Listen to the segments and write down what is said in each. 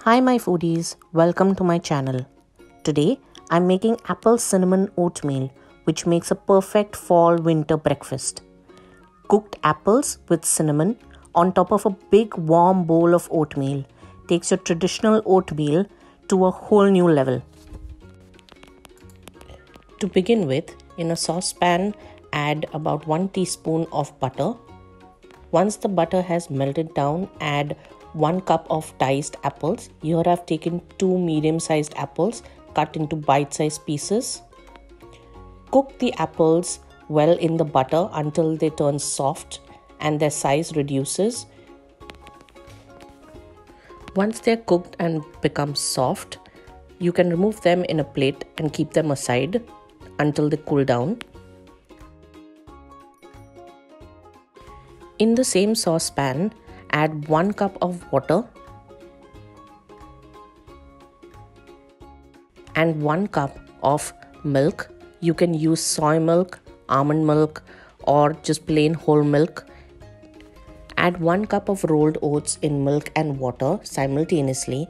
Hi my foodies, welcome to my channel. Today I'm making Apple Cinnamon Oatmeal, which makes a perfect fall winter breakfast. Cooked apples with cinnamon on top of a big warm bowl of oatmeal takes your traditional oatmeal to a whole new level. To begin with, in a saucepan add about 1 teaspoon of butter. Once the butter has melted down, add 1 cup of diced apples. Here I've taken 2 medium-sized apples cut into bite-sized pieces. Cook the apples well in the butter until they turn soft and their size reduces. Once they're cooked and become soft, you can remove them in a plate and keep them aside until they cool down. In the same saucepan, add 1 cup of water and 1 cup of milk. You can use soy milk, almond milk, or just plain whole milk. Add 1 cup of rolled oats in milk and water simultaneously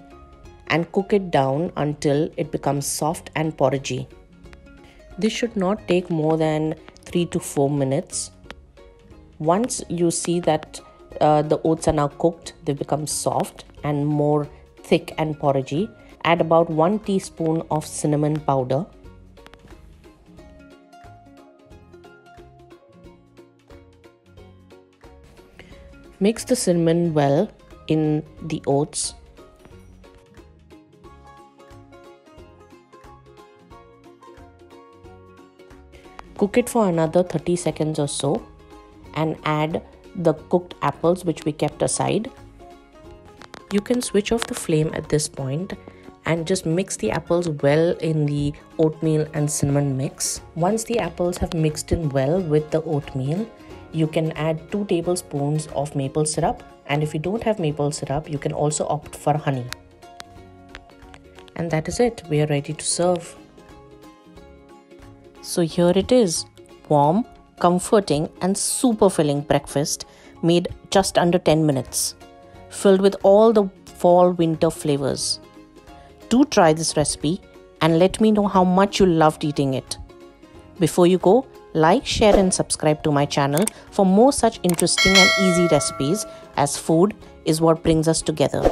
and cook it down until it becomes soft and porridgey. This should not take more than 3 to 4 minutes. Once you see that the oats are now cooked, they become soft and more thick and porridgey, add about 1 teaspoon of cinnamon powder. Mix the cinnamon well in the oats. Cook it for another 30 seconds or so and add the cooked apples which we kept aside. You can switch off the flame at this point and just mix the apples well in the oatmeal and cinnamon mix. Once the apples have mixed in well with the oatmeal, you can add 2 tablespoons of maple syrup, and if you don't have maple syrup, you can also opt for honey. And that is it. We are ready to serve. So here it is, warm, comforting and super filling breakfast made just under 10 minutes, filled with all the fall winter flavors. Do try this recipe and let me know how much you loved eating it. Before you go, like, share and subscribe to my channel for more such interesting and easy recipes, as food is what brings us together.